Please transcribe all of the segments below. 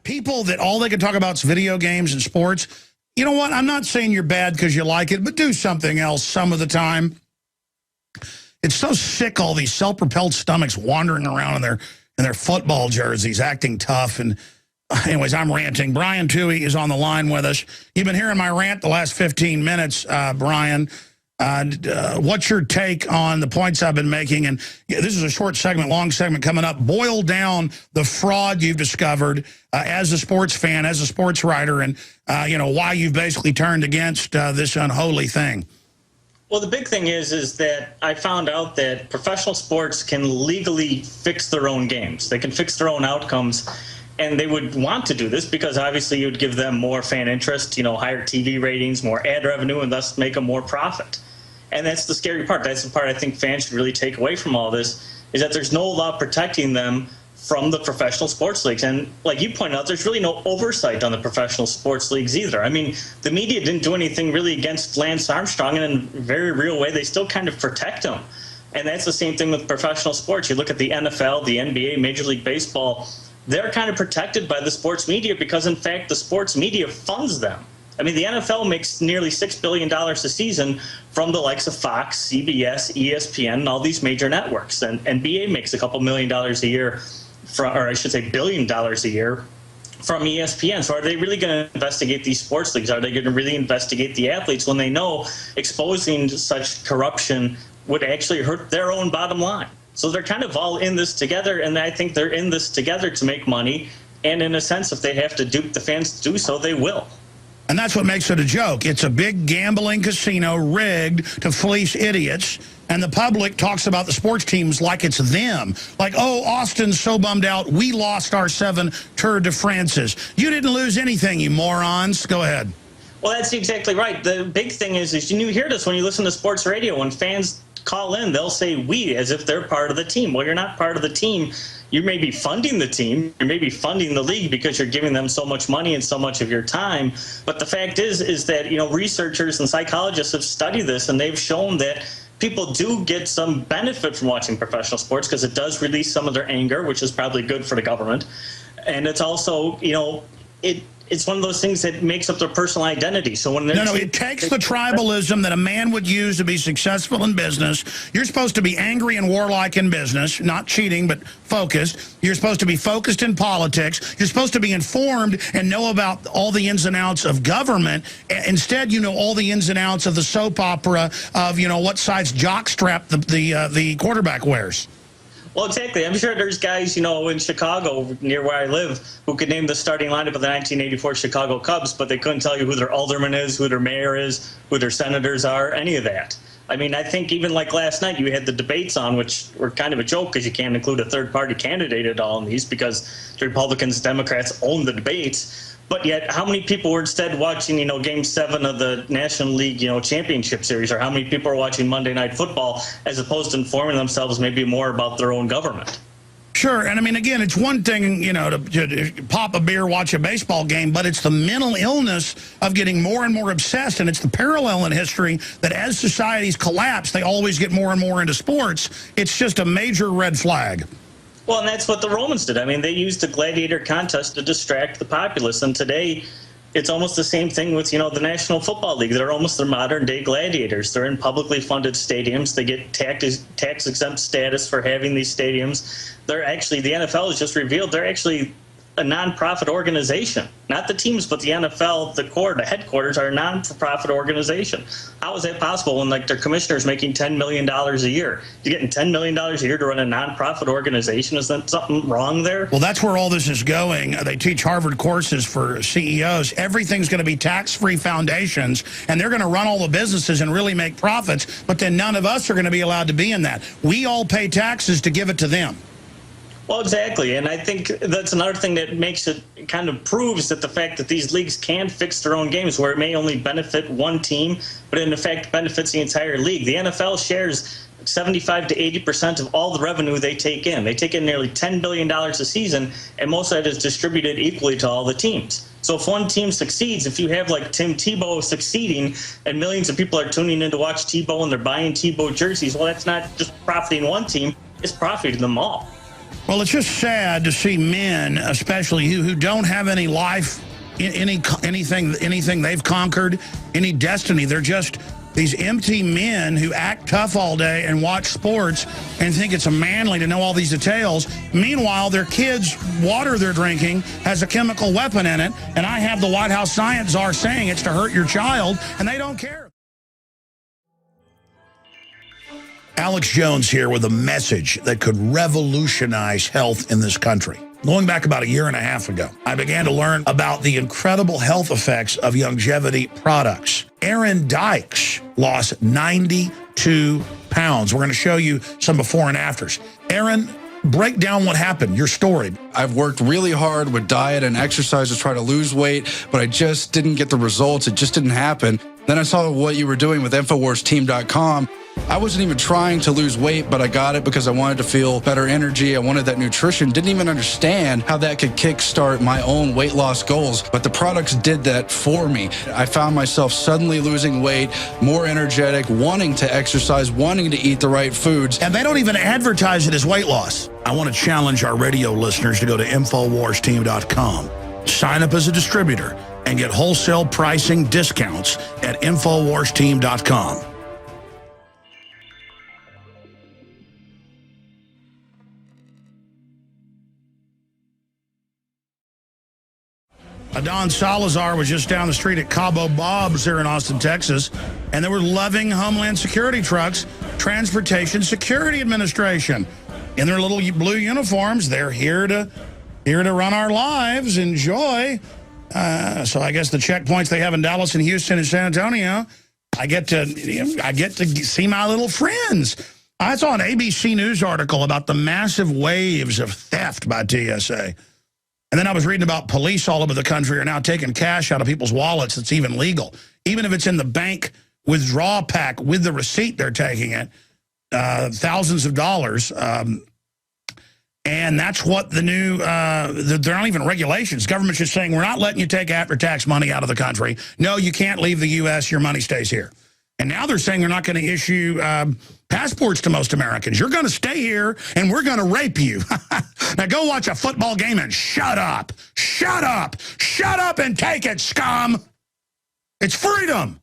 people that all they can talk about is video games and sports, you know what? I'm not saying you're bad because you like it, but do something else some of the time. It's so sick, all these self-propelled stomachs wandering around in their football jerseys, acting tough. And anyways, I'm ranting. Brian Tuohy is on the line with us. You've been hearing my rant the last 15 minutes, Brian. What's your take on the points I've been making? And this is a short segment, long segment coming up. Boil down the fraud you've discovered as a sports fan, as a sports writer, and why you've basically turned against this unholy thing. Well, the big thing is that I found out that professional sports can legally fix their own games. They can fix their own outcomes, and they would want to do this because obviously you would give them more fan interest, higher TV ratings, more ad revenue, and thus make them more profit. And that's the scary part. That's the part I think fans should really take away from all this, is that there's no law protecting them from the professional sports leagues. And like you pointed out, there's really no oversight on the professional sports leagues either. I mean, the media didn't do anything really against Lance Armstrong, and in a very real way, they still kind of protect him. And that's the same thing with professional sports. You look at the NFL, the NBA, Major League Baseball, they're kind of protected by the sports media because, in fact, the sports media funds them. I mean, the NFL makes nearly $6 billion a season from the likes of Fox, CBS, ESPN, and all these major networks. And NBA makes a couple $1 million a year, or I should say $1 billion a year from ESPN. So are they really going to investigate these sports leagues? Are they going to really investigate the athletes when they know exposing such corruption would actually hurt their own bottom line? So they're kind of all in this together, and I think they're in this together to make money. And in a sense, if they have to dupe the fans to do so, they will. And that's what makes it a joke. It's a big gambling casino rigged to fleece idiots. And the public talks about the sports teams like it's them. Like, oh, Austin's so bummed out, we lost our 7 Tour de France's. You didn't lose anything, you morons. Go ahead. Well, that's exactly right. The big thing is you hear this when you listen to sports radio. When fans call in, they'll say we, as if they're part of the team. Well, you're not part of the team. You may be funding the team, you may be funding the league because you're giving them so much money and so much of your time. But the fact is that, researchers and psychologists have studied this, and they've shown that people do get some benefit from watching professional sports because it does release some of their anger, which is probably good for the government. And it's also, it's one of those things that makes up their personal identity. So when it takes the tribalism that a man would use to be successful in business. You're supposed to be angry and warlike in business, not cheating, but focused. You're supposed to be focused in politics. You're supposed to be informed and know about all the ins and outs of government. Instead, you know all the ins and outs of the soap opera of, what size jockstrap the quarterback wears. Well, exactly. I'm sure there's guys, in Chicago, near where I live, who could name the starting lineup of the 1984 Chicago Cubs, but they couldn't tell you who their alderman is, who their mayor is, who their senators are, any of that. I mean, I think even like last night, you had the debates on, which were kind of a joke because you can't include a third-party candidate at all in these because the Republicans and Democrats own the debates. But yet, how many people were instead watching, Game 7 of the National League, Championship Series, or how many people are watching Monday Night Football as opposed to informing themselves maybe more about their own government? Sure, and I mean, again, it's one thing, to pop a beer, watch a baseball game, but it's the mental illness of getting more and more obsessed, and it's the parallel in history that as societies collapse, they always get more and more into sports. It's just a major red flag. Well, and that's what the Romans did. I mean, they used the gladiator contest to distract the populace. And today, it's almost the same thing with, the National Football League. They're almost their modern-day gladiators. They're in publicly funded stadiums. They get tax-exempt status for having these stadiums. They're actually, the NFL has just revealed, they're actually a non-profit organization. Not the teams, but the NFL, the headquarters are a non-profit organization. How is that possible when their commissioner's making $10 million a year? You're getting $10 million a year to run a non-profit organization. Is that something wrong there? Well, that's where all this is going. They teach Harvard courses for CEOs. Everything's going to be tax-free foundations, and they're going to run all the businesses and really make profits, but then none of us are going to be allowed to be in that. We all pay taxes to give it to them. Well, exactly, and I think that's another thing that makes it kind of proves that the fact that these leagues can fix their own games where it may only benefit one team, but in effect benefits the entire league. The NFL shares 75 to 80% of all the revenue they take in. They take in nearly $10 billion a season, and most of that is distributed equally to all the teams. So if one team succeeds, if you have like Tim Tebow succeeding and millions of people are tuning in to watch Tebow and they're buying Tebow jerseys, well, that's not just profiting one team, it's profiting them all. Well, it's just sad to see men, especially who don't have any life, anything they've conquered, any destiny. They're just these empty men who act tough all day and watch sports and think it's a manly to know all these details. Meanwhile, their kids' water they're drinking has a chemical weapon in it, and I have the White House science czar saying it's to hurt your child, and they don't care. Alex Jones here with a message that could revolutionize health in this country. Going back about a year and a half ago, I began to learn about the incredible health effects of longevity products. Aaron Dykes lost 92 pounds. We're going to show you some before and afters. Aaron, break down what happened, your story. I've worked really hard with diet and exercise to try to lose weight, but I just didn't get the results. It just didn't happen. Then I saw what you were doing with InfowarsTeam.com. I wasn't even trying to lose weight, but I got it because I wanted to feel better energy. I wanted that nutrition. Didn't even understand how that could kickstart my own weight loss goals, but the products did that for me. I found myself suddenly losing weight, more energetic, wanting to exercise, wanting to eat the right foods. And they don't even advertise it as weight loss. I want to challenge our radio listeners to go to InfowarsTeam.com, sign up as a distributor, and get wholesale pricing discounts at InfowarsTeam.com. Don Salazar was just down the street at Cabo Bob's here in Austin, Texas, and there were loving Homeland Security trucks, Transportation Security Administration, in their little blue uniforms. They're here to run our lives. Enjoy. So I guess the checkpoints they have in Dallas and Houston and San Antonio, I get to see my little friends. I saw an ABC News article about the massive waves of theft by TSA. And then I was reading about police all over the country are now taking cash out of people's wallets that's even legal. Even if it's in the bank withdrawal pack with the receipt, they're taking it, thousands of dollars. And that's what the new, they're not even regulations. Government's just saying, we're not letting you take after-tax money out of the country. No, you can't leave the U.S. Your money stays here. And now they're saying they're not going to issue passports to most Americans. You're going to stay here, and we're going to rape you. Now go watch a football game and shut up. Shut up. Shut up and take it, scum. It's freedom.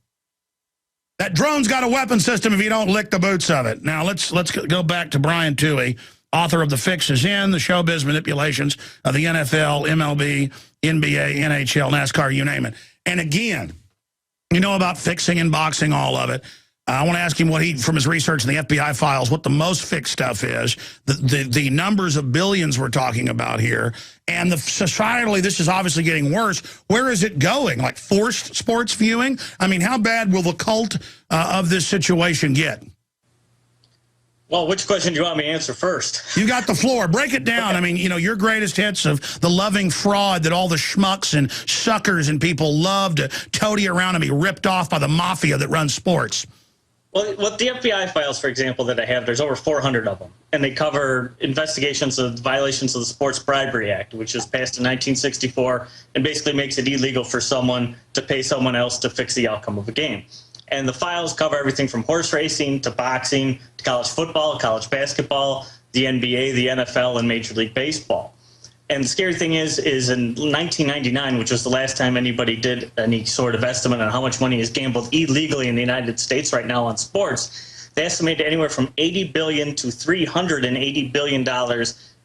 That drone's got a weapon system if you don't lick the boots of it. Now let's go back to Brian Tuohy, author of The Fix Is In, the Showbiz Manipulations of the NFL, MLB, NBA, NHL, NASCAR, you name it. And again, you know about fixing and boxing, all of it. I want to ask him what he, from his research in the FBI files, what the most fixed stuff is, the numbers of billions we're talking about here, and societally, this is obviously getting worse. Where is it going? Like forced sports viewing? I mean, how bad will the cult of this situation get? Well, which question do you want me to answer first? You got the floor. Break it down. Okay. I mean, you know, your greatest hits of the loving fraud that all the schmucks and suckers and people love to toady around and be ripped off by the mafia that runs sports. Well, what the FBI files, for example, that I have, there's over 400 of them. And they cover investigations of violations of the Sports Bribery Act, which was passed in 1964 and basically makes it illegal for someone to pay someone else to fix the outcome of a game. And the files cover everything from horse racing to boxing to college football, college basketball, the NBA, the NFL, and Major League Baseball. And the scary thing is in 1999, which was the last time anybody did any sort of estimate on how much money is gambled illegally in the United States right now on sports, they estimated anywhere from $80 billion to $380 billion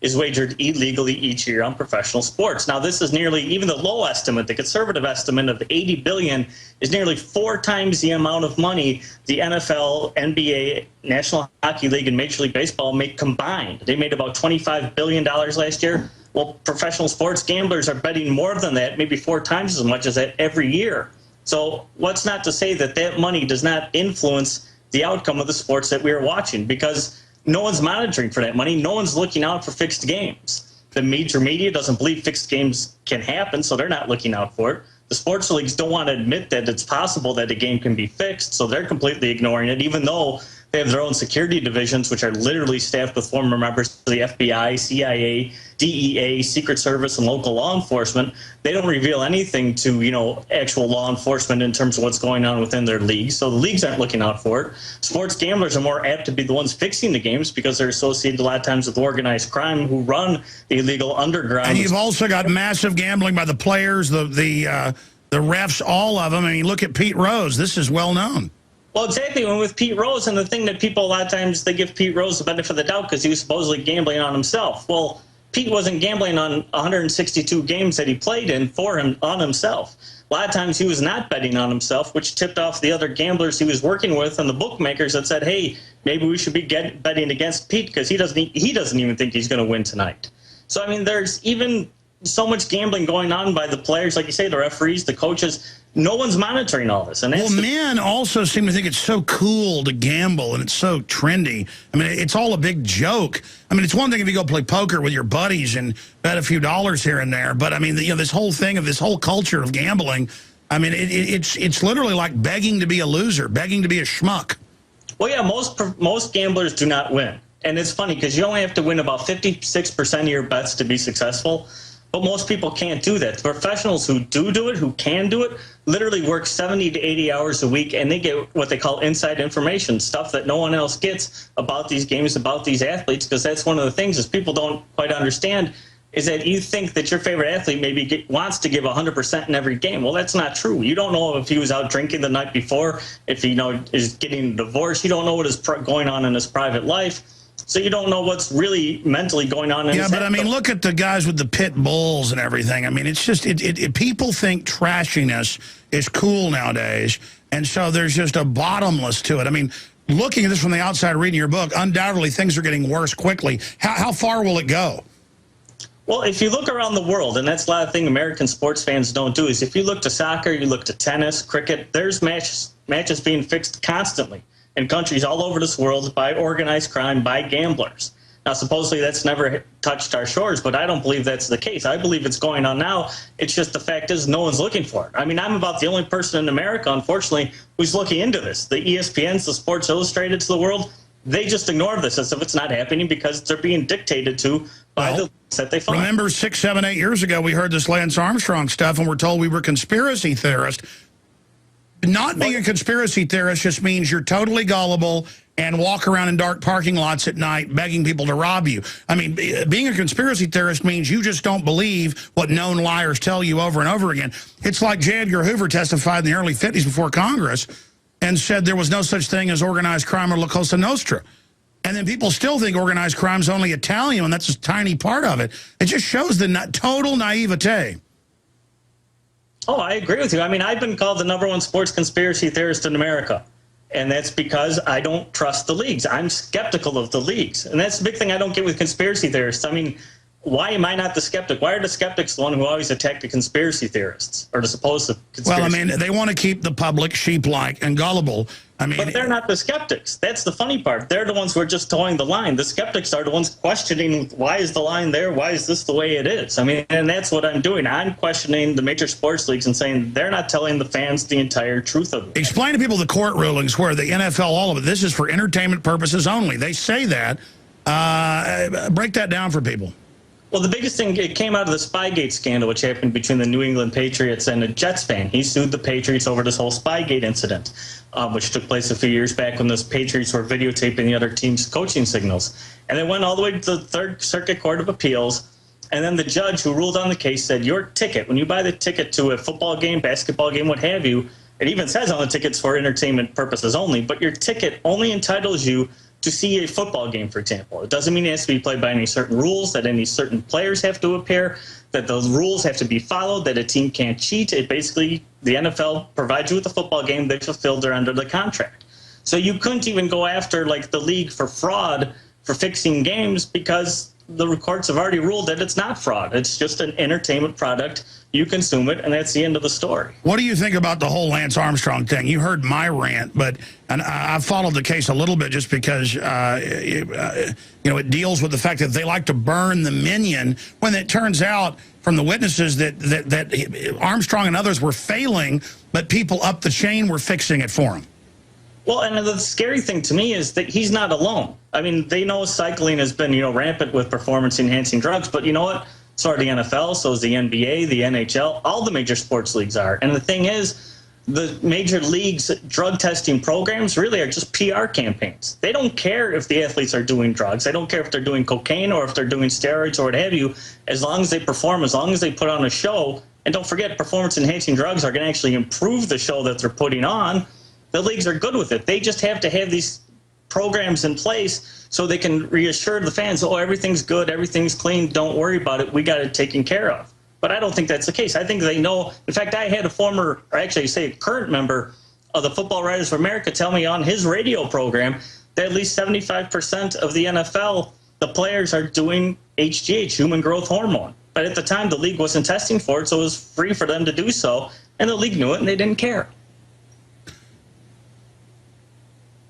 is wagered illegally each year on professional sports. Now, this is nearly, even the low estimate, the conservative estimate of $80 billion is nearly 4 times the amount of money the NFL, NBA, National Hockey League, and Major League Baseball make combined. They made about $25 billion last year. Well, professional sports gamblers are betting more than that, maybe 4 times as much as that every year. So what's not to say that that money does not influence the outcome of the sports that we are watching, because no one's monitoring for that money. No one's looking out for fixed games. The major media doesn't believe fixed games can happen, so they're not looking out for it. The sports leagues don't want to admit that it's possible that a game can be fixed, so they're completely ignoring it, even though They have their own security divisions, which are literally staffed with former members of the FBI, CIA, DEA, Secret Service, and local law enforcement. They don't reveal anything to, you know, actual law enforcement in terms of what's going on within their leagues. So the leagues aren't looking out for it. Sports gamblers are more apt to be the ones fixing the games because they're associated a lot of times with organized crime who run the illegal underground. And you've also got massive gambling by the players, the refs, all of them. I mean, look at Pete Rose. This is well known. Well, exactly. And with Pete Rose, and the thing that people a lot of times, they give Pete Rose the benefit of the doubt because he was supposedly gambling on himself. Well, Pete wasn't gambling on 162 games that he played in on himself. A lot of times he was not betting on himself, which tipped off the other gamblers he was working with and the bookmakers that said, hey, maybe we should be betting against Pete because he doesn't even think he's going to win tonight. So, I mean, there's even so much gambling going on by the players, like you say, the referees, the coaches. No one's monitoring all this. And that's men also seem to think it's so cool to gamble, and it's so trendy. I mean, it's all a big joke. I mean, it's one thing if you go play poker with your buddies and bet a few dollars here and there, but I mean, you know, this whole thing of this whole culture of gambling, I mean, it's literally like begging to be a loser, begging to be a schmuck. Well, yeah, most gamblers do not win. And it's funny because you only have to win about 56% of your bets to be successful. But most people can't do that. The professionals who do it, who can do it, literally work 70 to 80 hours a week, and they get what they call inside information, stuff that no one else gets about these games, about these athletes, because that's one of the things is people don't quite understand is that you think that your favorite athlete maybe wants to give 100% in every game. Well, that's not true. You don't know if he was out drinking the night before, if he is getting a divorce. You don't know what is going on in his private life. So you don't know what's really mentally going on in his head. Yeah, but I mean, look at the guys with the pit bulls and everything. I mean, it's just, people think trashiness is cool nowadays, and so there's just a bottomless to it. I mean, looking at this from the outside, reading your book, undoubtedly things are getting worse quickly. How far will it go? Well, if you look around the world, and that's a lot of things American sports fans don't do, is if you look to soccer, you look to tennis, cricket, there's matches being fixed constantly in countries all over this world by organized crime, by gamblers. Now, supposedly that's never touched our shores, but I don't believe that's the case. I believe it's going on now. It's just the fact is no one's looking for it. I mean, I'm about the only person in America, unfortunately, who's looking into this. The ESPNs, the Sports Illustrated to the world, they just ignore this as if it's not happening because they're being dictated to by the that they follow. Remember 6, 7, 8 years ago, we heard this Lance Armstrong stuff, and we're told we were conspiracy theorists. Not being a conspiracy theorist just means you're totally gullible and walk around in dark parking lots at night begging people to rob you. I mean, being a conspiracy theorist means you just don't believe what known liars tell you over and over again. It's like J. Edgar Hoover testified in the early 50s before Congress and said there was no such thing as organized crime or La Cosa Nostra. And then people still think organized crime is only Italian, and that's a tiny part of it. It just shows the total naivete. Oh, I agree with you. I mean, I've been called the #1 sports conspiracy theorist in America, and that's because I don't trust the leagues. I'm skeptical of the leagues, and that's the big thing I don't get with conspiracy theorists. I mean, why am I not the skeptic? Why are the skeptics the one who always attack the conspiracy theorists or the supposed conspiracy? Well, I mean, they want to keep the public sheep-like and gullible. I mean, but they're not the skeptics. That's the funny part. They're the ones who are just towing the line. The skeptics are the ones questioning, why is the line there? Why is this the way it is? I mean, and that's what I'm doing. I'm questioning the major sports leagues and saying they're not telling the fans the entire truth of it. Explain to people the court rulings where the NFL, all of it, this is for entertainment purposes only. They say that. Break that down for people. Well, the biggest thing, it came out of the Spygate scandal, which happened between the New England Patriots and a Jets fan. He sued the Patriots over this whole Spygate incident, which took place a few years back when the Patriots were videotaping the other team's coaching signals. And it went all the way to the Third Circuit Court of Appeals. And then the judge who ruled on the case said, your ticket, when you buy the ticket to a football game, basketball game, what have you, it even says on the tickets for entertainment purposes only, but your ticket only entitles you to see a football game, for example. It doesn't mean it has to be played by any certain rules, that any certain players have to appear, that those rules have to be followed, that a team can't cheat. It basically, the NFL provides you with a football game, they fulfilled their end of the contract. So you couldn't even go after like the league for fraud for fixing games because the courts have already ruled that it's not fraud. It's just an entertainment product. You consume it, and that's the end of the story. What do you think about the whole Lance Armstrong thing? You heard my rant, but I followed the case a little bit just because, it deals with the fact that they like to burn the minion when it turns out from the witnesses that Armstrong and others were failing, but people up the chain were fixing it for him. Well, and the scary thing to me is that he's not alone. I mean, they know cycling has been, rampant with performance-enhancing drugs, but you know what? So are the NFL, so is the NBA, the NHL, all the major sports leagues are. And the thing is, the major leagues' drug testing programs really are just PR campaigns. They don't care if the athletes are doing drugs. They don't care if they're doing cocaine or if they're doing steroids or what have you, as long as they perform, as long as they put on a show. And don't forget, performance-enhancing drugs are going to actually improve the show that they're putting on. The leagues are good with it. They just have to have these programs in place so they can reassure the fans, oh, everything's good, everything's clean, don't worry about it, we got it taken care of. But I don't think that's the case. I think they know. In fact, I had a current member of the Football Writers of America tell me on his radio program that at least 75% of the NFL, the players are doing HGH, human growth hormone. But at the time, the league wasn't testing for it, so it was free for them to do so. And the league knew it, and they didn't care.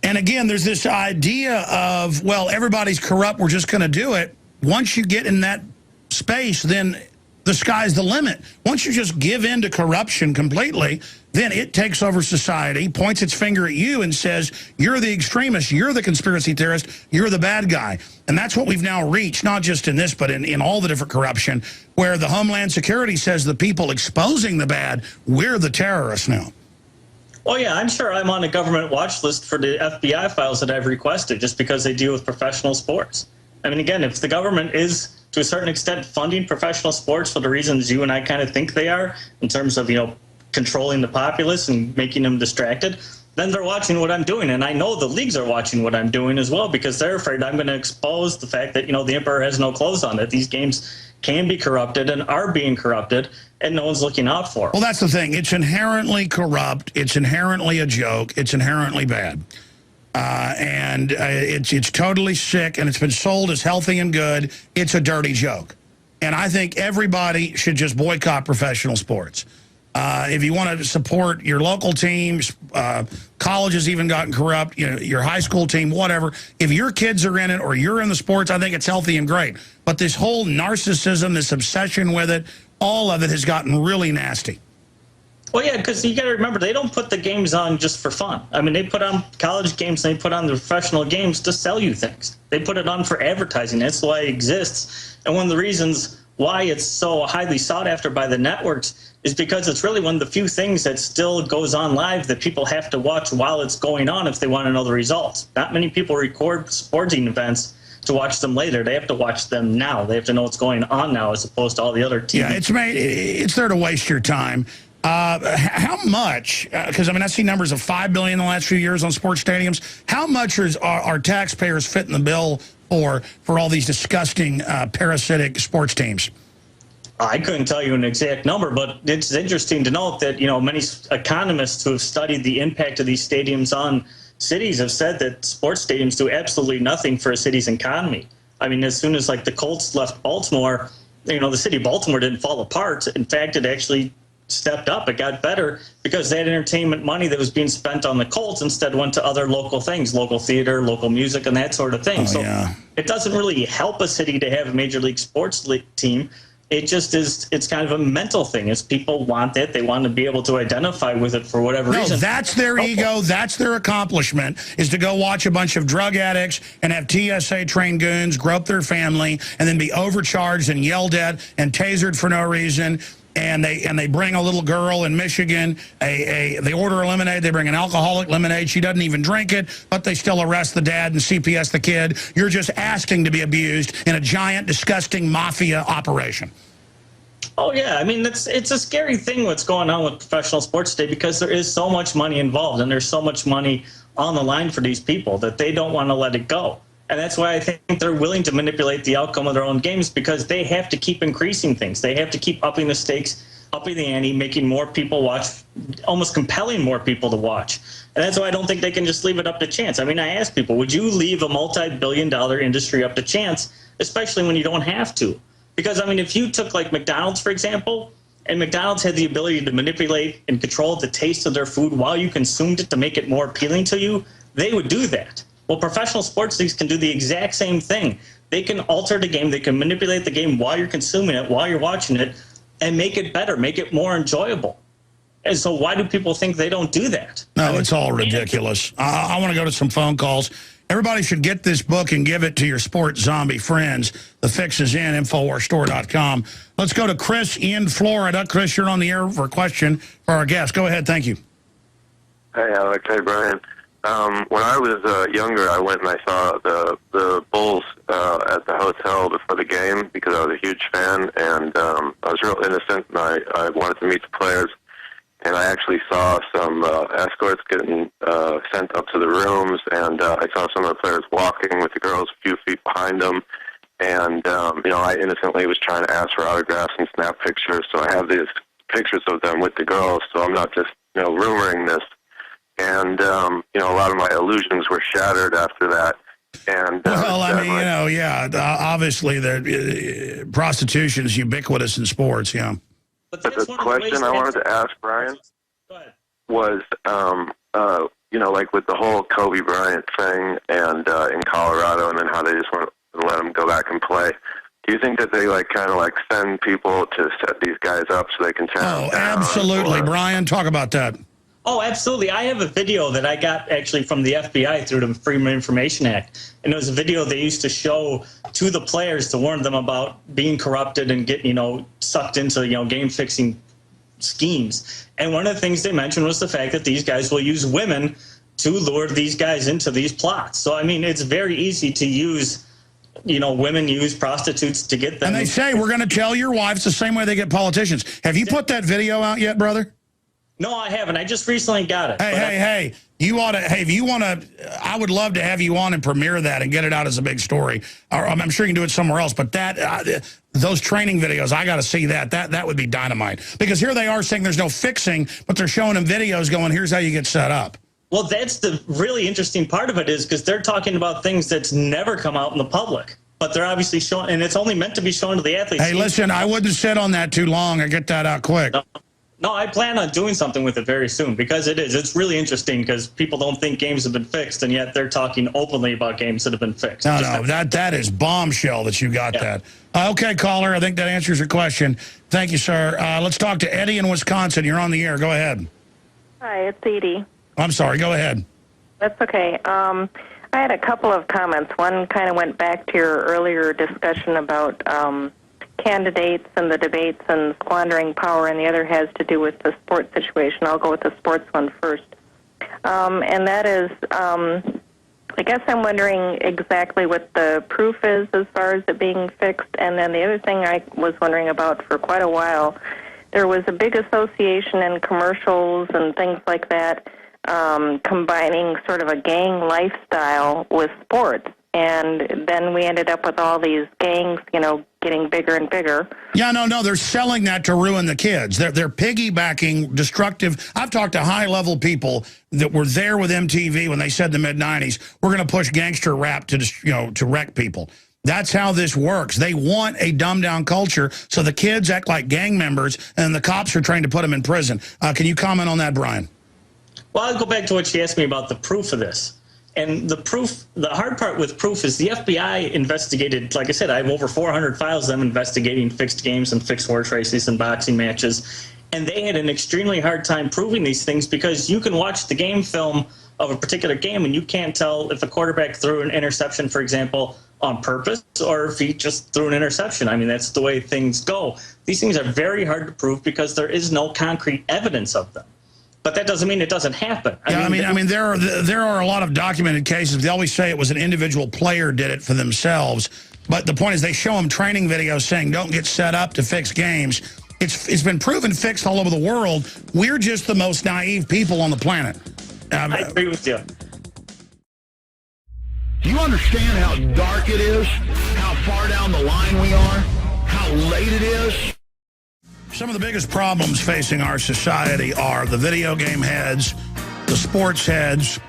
And again, there's this idea of, well, everybody's corrupt, we're just going to do it. Once you get in that space, then the sky's the limit. Once you just give in to corruption completely, then it takes over society, points its finger at you and says, you're the extremist, you're the conspiracy theorist, you're the bad guy. And that's what we've now reached, not just in this, but in all the different corruption, where the Homeland Security says the people exposing the bad, we're the terrorists now. Oh, yeah, I'm sure I'm on a government watch list for the FBI files that I've requested just because they deal with professional sports. I mean, again, if the government is, to a certain extent, funding professional sports for the reasons you and I kind of think they are, in terms of, controlling the populace and making them distracted, then they're watching what I'm doing. And I know the leagues are watching what I'm doing as well because they're afraid I'm going to expose the fact that, the emperor has no clothes on, that these games can be corrupted and are being corrupted, and no one's looking out for it. Well, that's the thing. It's inherently corrupt. It's inherently a joke. It's inherently bad. And it's totally sick, and it's been sold as healthy and good. It's a dirty joke. And I think everybody should just boycott professional sports. If you want to support your local teams, colleges even gotten corrupt, your high school team, whatever. If your kids are in it or you're in the sports, I think it's healthy and great. But this whole narcissism, this obsession with it, all of it has gotten really nasty. Well, yeah, because you got to remember, they don't put the games on just for fun. I mean, they put on college games, and they put on the professional games to sell you things. They put it on for advertising. That's why it exists. And one of the reasons why it's so highly sought after by the networks is because it's really one of the few things that still goes on live that people have to watch while it's going on if they want to know the results. Not many people record sporting events to watch them later. They have to watch them now. They have to know what's going on now as opposed to all the other TV. Yeah, it's there to waste your time. How much, because I see numbers of $5 billion in the last few years on sports stadiums. How much are taxpayers fitting the bill for all these disgusting parasitic sports teams? I couldn't tell you an exact number, but it's interesting to note that, many economists who have studied the impact of these stadiums on cities have said that sports stadiums do absolutely nothing for a city's economy. I mean, as soon as the Colts left Baltimore, the city of Baltimore didn't fall apart. In fact, it actually stepped up. It got better because that entertainment money that was being spent on the Colts instead went to other local things, local theater, local music, and that sort of thing. It doesn't really help a city to have a major league sports team. It just is, it's kind of a mental thing. It's people want it. They want to be able to identify with it for whatever reason. That's their ego. That's their accomplishment, is to go watch a bunch of drug addicts and have TSA-trained goons grope their family and then be overcharged and yelled at and tasered for no reason. And they bring a little girl in Michigan, they order a lemonade, they bring an alcoholic lemonade, she doesn't even drink it, but they still arrest the dad and CPS the kid. You're just asking to be abused in a giant, disgusting mafia operation. Oh, yeah. I mean, it's a scary thing what's going on with professional sports today because there is so much money involved and there's so much money on the line for these people that they don't want to let it go. And that's why I think they're willing to manipulate the outcome of their own games because they have to keep increasing things. They have to keep upping the stakes, upping the ante, making more people watch, almost compelling more people to watch. And that's why I don't think they can just leave it up to chance. I mean, I ask people, would you leave a multi-billion-dollar industry up to chance, especially when you don't have to? Because, I mean, if you took, McDonald's, for example, and McDonald's had the ability to manipulate and control the taste of their food while you consumed it to make it more appealing to you, they would do that. Well, professional sports leagues can do the exact same thing. They can alter the game. They can manipulate the game while you're consuming it, while you're watching it, and make it better, make it more enjoyable. And so why do people think they don't do that? No, it's all ridiculous. I want to go to some phone calls. Everybody should get this book and give it to your sports zombie friends. The fix is in, InfoWarsStore.com. Let's go to Chris in Florida. Chris, you're on the air for a question for our guest. Go ahead. Thank you. Hey, Alex. Hey, Brian. When I was younger, I went and I saw the Bulls at the hotel before the game because I was a huge fan, and I was real innocent, and I wanted to meet the players. And I actually saw some escorts getting sent up to the rooms, and I saw some of the players walking with the girls a few feet behind them. And, I innocently was trying to ask for autographs and snap pictures, so I have these pictures of them with the girls, so I'm not just, rumoring this. And, a lot of my illusions were shattered after that. And well, I mean, obviously the prostitution is ubiquitous in sports, yeah. But the question I wanted to ask Brian was, like with the whole Kobe Bryant thing and in Colorado, and then how they just want to let him go back and play. Do you think that they send people to set these guys up so they can tear them down? Absolutely, Brian. Talk about that. Oh, absolutely. I have a video that I got actually from the FBI through the Freedom of Information Act. And it was a video they used to show to the players to warn them about being corrupted and get, sucked into, game-fixing schemes. And one of the things they mentioned was the fact that these guys will use women to lure these guys into these plots. So, I mean, it's very easy to use, women use prostitutes to get them. And they say, we're going to tell your wives the same way they get politicians. Have you put that video out yet, brother? No, I haven't. I just recently got it. Hey, you ought to, if you want to, I would love to have you on and premiere that and get it out as a big story. Or, I'm sure you can do it somewhere else, but that, those training videos, I got to see that. That would be dynamite. Because here they are saying there's no fixing, but they're showing them videos going, here's how you get set up. Well, that's the really interesting part of it is because they're talking about things that's never come out in the public. But they're obviously showing, and it's only meant to be shown to the athletes. Hey, listen, I wouldn't sit on that too long. I get that out quick. No, I plan on doing something with it very soon because it's really interesting because people don't think games have been fixed, and yet they're talking openly about games that have been fixed. No, that is bombshell that you got that. Okay, caller, I think that answers your question. Thank you, sir. Let's talk to Eddie in Wisconsin. You're on the air. Go ahead. Hi, it's Edie. I'm sorry. Go ahead. That's okay. I had a couple of comments. One kind of went back to your earlier discussion about candidates and the debates and squandering power, and the other has to do with the sports situation. I'll go with the sports one first. And that is, I guess I'm wondering exactly what the proof is as far as it being fixed. And then the other thing I was wondering about for quite a while, there was a big association in commercials and things like that, combining sort of a gang lifestyle with sports. And then we ended up with all these gangs, getting bigger and bigger. Yeah, no, they're selling that to ruin the kids. They're piggybacking destructive. I've talked to high-level people that were there with MTV when they said in the mid-'90s, we're going to push gangster rap to wreck people. That's how this works. They want a dumbed-down culture, so the kids act like gang members, and the cops are trying to put them in prison. Can you comment on that, Brian? Well, I'll go back to what she asked me about the proof of this. And the proof, the hard part with proof is the FBI investigated, like I said, I have over 400 files of them investigating fixed games and fixed horse races and boxing matches. And they had an extremely hard time proving these things because you can watch the game film of a particular game and you can't tell if a quarterback threw an interception, for example, on purpose or if he just threw an interception. I mean, that's the way things go. These things are very hard to prove because there is no concrete evidence of them. But that doesn't mean it doesn't happen. I mean, there are a lot of documented cases. They always say it was an individual player did it for themselves. But the point is they show them training videos saying don't get set up to fix games. It's been proven fixed all over the world. We're just the most naive people on the planet. I agree with you. Do you understand how dark it is? How far down the line we are? How late it is? Some of the biggest problems facing our society are the video game heads, the sports heads.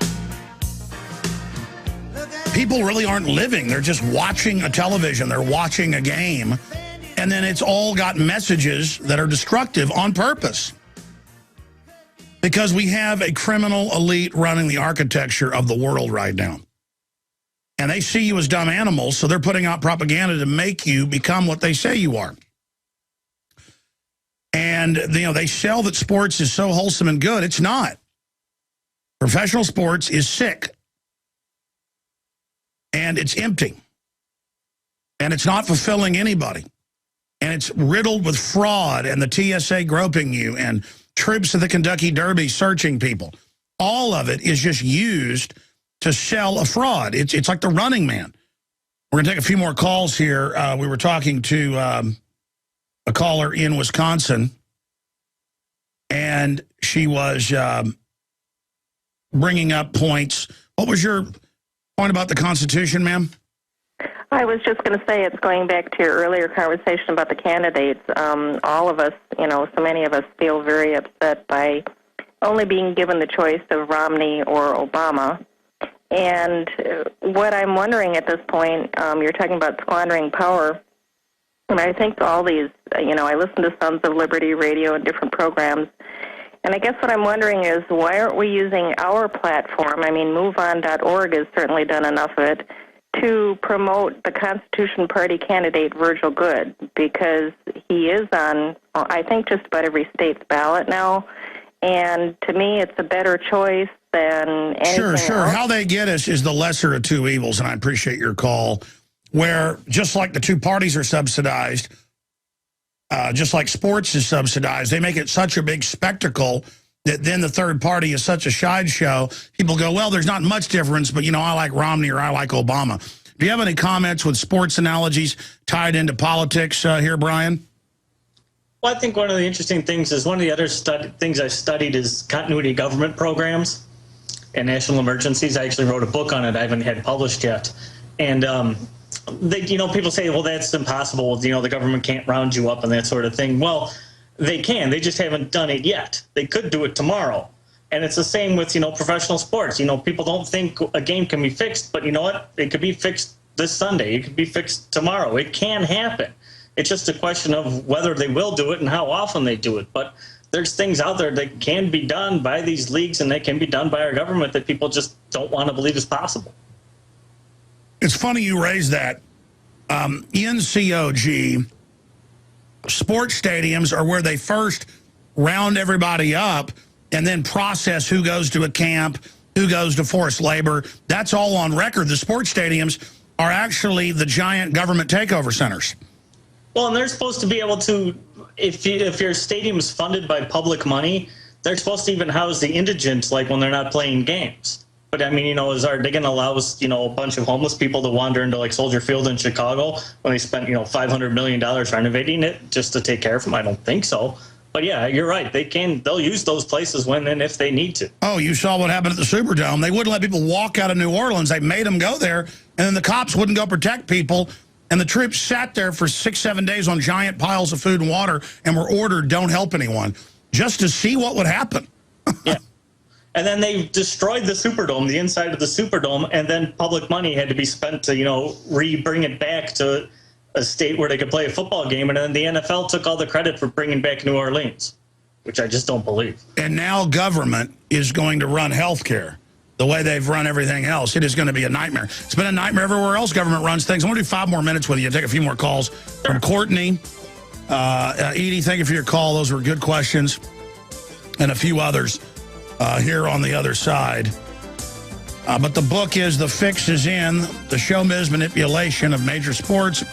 People really aren't living. They're just watching a television. They're watching a game. And then it's all got messages that are destructive on purpose. Because we have a criminal elite running the architecture of the world right now. And they see you as dumb animals, so they're putting out propaganda to make you become what they say you are. And, they sell that sports is so wholesome and good. It's not. Professional sports is sick. And it's empty. And it's not fulfilling anybody. And it's riddled with fraud and the TSA groping you and troops of the Kentucky Derby searching people. All of it is just used to sell a fraud. It's like the Running Man. We're going to take a few more calls here. We were talking to a caller in Wisconsin, and she was bringing up points. What was your point about the Constitution, ma'am? I was just going to say, it's going back to your earlier conversation about the candidates. All of us, so many of us feel very upset by only being given the choice of Romney or Obama. And what I'm wondering at this point, you're talking about squandering power, and I think all these, I listen to Sons of Liberty radio and different programs, and I guess what I'm wondering is, why aren't we using our platform? I mean, MoveOn.org has certainly done enough of it to promote the Constitution Party candidate, Virgil Good, because he is on, I think, just about every state's ballot now. And to me, it's a better choice than anything else. Sure. How they get us is the lesser of two evils, and I appreciate your call, where just like the two parties are subsidized, just like sports is subsidized, they make it such a big spectacle that then the third party is such a sideshow. People go, well, there's not much difference, but, I like Romney or I like Obama. Do you have any comments with sports analogies tied into politics here, Brian? Well, I think one of the interesting things is one of the other things I studied is continuity government programs and national emergencies. I actually wrote a book on it. I haven't had published yet. And, people say, well, that's impossible. The government can't round you up and that sort of thing. Well, they can. They just haven't done it yet. They could do it tomorrow. And it's the same with, professional sports. People don't think a game can be fixed, but you know what? It could be fixed this Sunday. It could be fixed tomorrow. It can happen. It's just a question of whether they will do it and how often they do it. But there's things out there that can be done by these leagues and that can be done by our government that people just don't want to believe is possible. It's funny you raise that. NCOG, sports stadiums are where they first round everybody up and then process who goes to a camp, who goes to forced labor. That's all on record. The sports stadiums are actually the giant government takeover centers. Well, and they're supposed to be able to, if your stadium is funded by public money, they're supposed to even house the indigent, like when they're not playing games. But I mean, are they going to allow a bunch of homeless people to wander into like Soldier Field in Chicago when they spent $500 million renovating it just to take care of them? I don't think so. But yeah, you're right. They'll use those places when and if they need to. Oh, you saw what happened at the Superdome. They wouldn't let people walk out of New Orleans. They made them go there, and then the cops wouldn't go protect people. And the troops sat there for 6-7 days on giant piles of food and water and were ordered, don't help anyone, just to see what would happen. Yeah. And then they destroyed the Superdome, the inside of the Superdome, and then public money had to be spent to, bring it back to a state where they could play a football game. And then the NFL took all the credit for bringing back New Orleans, which I just don't believe. And now government is going to run health care the way they've run everything else. It is going to be a nightmare. It's been a nightmare everywhere else government runs things. I want to do 5 more minutes with you. Take a few more calls from Courtney. Edie, thank you for your call. Those were good questions. And a few others here on the other side. But the book is The Fix Is In, The Showbiz Manipulation of Major Sports.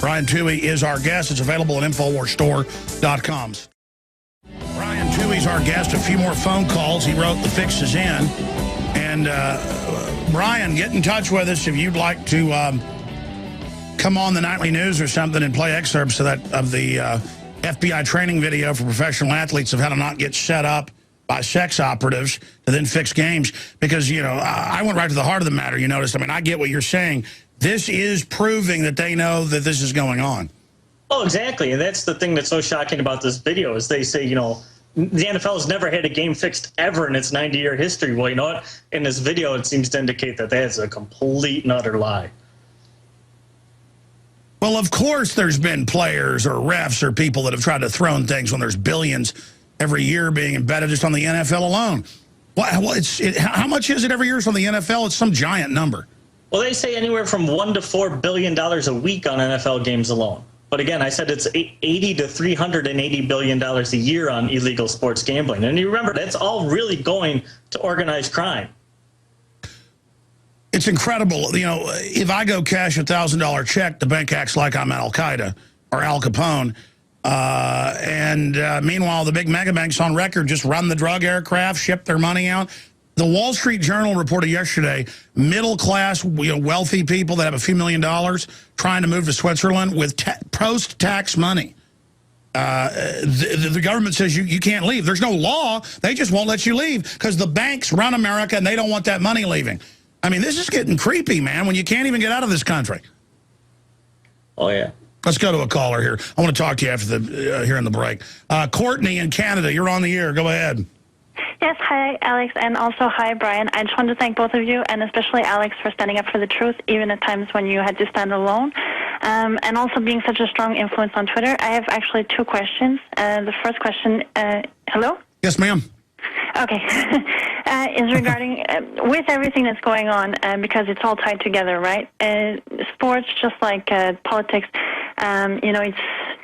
Brian Tuohy is our guest. It's available at InfoWarsStore.com. Brian Tuohy's our guest. A few more phone calls. He wrote The Fix Is In. And Brian, get in touch with us if you'd like to come on the nightly news or something and play excerpts of the FBI training video for professional athletes of how to not get set up by sex operatives to then fix games. Because, I went right to the heart of the matter, you noticed. I mean, I get what you're saying. This is proving that they know that this is going on. Oh, exactly. And that's the thing that's so shocking about this video is they say, the NFL has never had a game fixed ever in its 90-year history. Well, you know what? In this video, it seems to indicate that that's a complete and utter lie. Well, of course there's been players or refs or people that have tried to throw in things when there's billions every year being embedded just on the NFL alone. How much is it every year on the NFL? It's some giant number. Well, they say anywhere from $1 to $4 billion a week on NFL games alone. But again, I said it's $80 to $380 billion a year on illegal sports gambling. And you remember, that's all really going to organized crime. It's incredible. You know, if I go cash a $1,000 check, the bank acts like I'm Al-Qaeda or Al Capone. Meanwhile, the big mega banks on record just run the drug aircraft, ship their money out. The Wall Street Journal reported yesterday, middle-class, wealthy people that have a few $1 million trying to move to Switzerland with post-tax money. The government says you can't leave. There's no law. They just won't let you leave because the banks run America and they don't want that money leaving. I mean, this is getting creepy, man, when you can't even get out of this country. Oh, yeah. Let's go to a caller here. I want to talk to you after the here in the break. Courtney in Canada, you're on the air. Go ahead. Yes, hi, Alex, and also hi, Brian. I just wanted to thank both of you, and especially Alex, for standing up for the truth, even at times when you had to stand alone, and also being such a strong influence on Twitter. I have actually two questions. The first question, hello? Yes, ma'am. Okay. Is regarding, with everything that's going on, because it's all tied together, right? Sports, just like politics, it's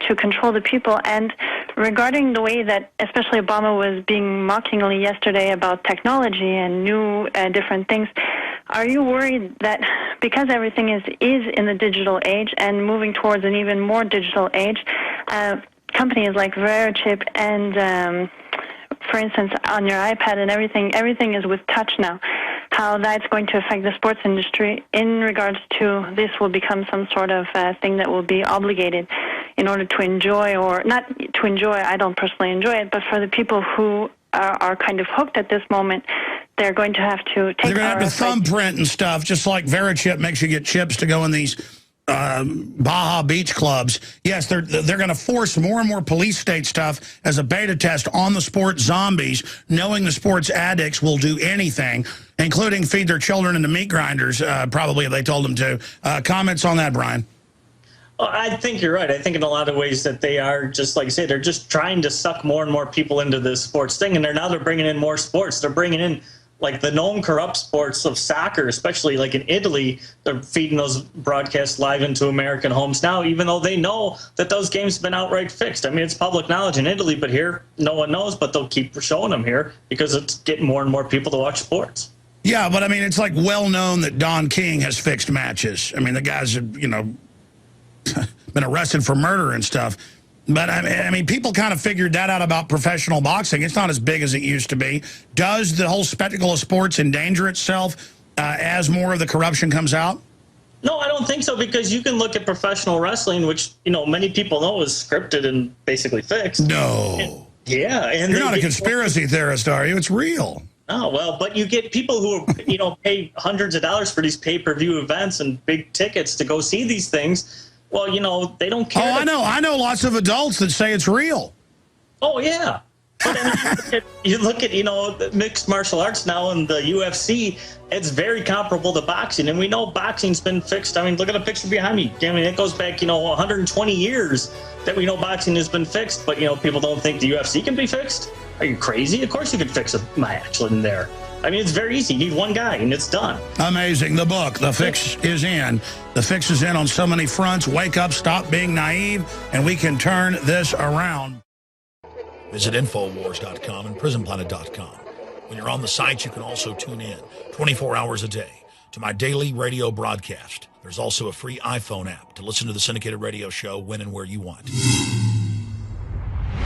to control the people. And regarding the way that especially Obama was being mockingly yesterday about technology and new different things, are you worried that because everything is in the digital age and moving towards an even more digital age, companies like Verichip and for instance, on your iPad and everything is with touch now, how that's going to affect the sports industry in regards to this will become some sort of thing that will be obligated in order to enjoy, or not to enjoy, I don't personally enjoy it, but for the people who are kind of hooked at this moment, they're going to have to take. They're going to have to thumbprint and stuff, just like Verichip makes you get chips to go in these Baja Beach clubs. Yes, they're going to force more and more police state stuff as a beta test on the sports zombies, knowing the sports addicts will do anything, including feed their children into meat grinders, probably if they told them to. Comments on that, Brian? Well, I think you're right. I think in a lot of ways that they are, just like you say, they're just trying to suck more and more people into this sports thing, and they're bringing in more sports. They're bringing in like the known corrupt sports of soccer, especially like in Italy. They're feeding those broadcasts live into American homes now, even though they know that those games have been outright fixed. I mean, it's public knowledge in Italy, but here no one knows, but they'll keep showing them here because it's getting more and more people to watch sports. Yeah, but I mean, it's like well known that Don King has fixed matches. I mean, the guy's, been arrested for murder and stuff. But, I mean, people kind of figured that out about professional boxing. It's not as big as it used to be. Does the whole spectacle of sports endanger itself as more of the corruption comes out? No, I don't think so, because you can look at professional wrestling, which, many people know is scripted and basically fixed. No. Yeah. And you're not a conspiracy theorist, are you? It's real. Oh, well, but you get people who, pay hundreds of dollars for these pay-per-view events and big tickets to go see these things. Well, they don't care. Oh, I know lots of adults that say it's real. Oh, yeah. But you look at, mixed martial arts now in the UFC, it's very comparable to boxing. And we know boxing's been fixed. I mean, look at the picture behind me. I mean, it goes back, 120 years that we know boxing has been fixed. But, people don't think the UFC can be fixed. Are you crazy? Of course you can fix a match in there. I mean, it's very easy. You need one guy, and it's done. Amazing. The book, The Fix is In. The fix is in on so many fronts. Wake up, stop being naive, and we can turn this around. Visit Infowars.com and PrisonPlanet.com. When you're on the site, you can also tune in 24 hours a day to my daily radio broadcast. There's also a free iPhone app to listen to the syndicated radio show when and where you want.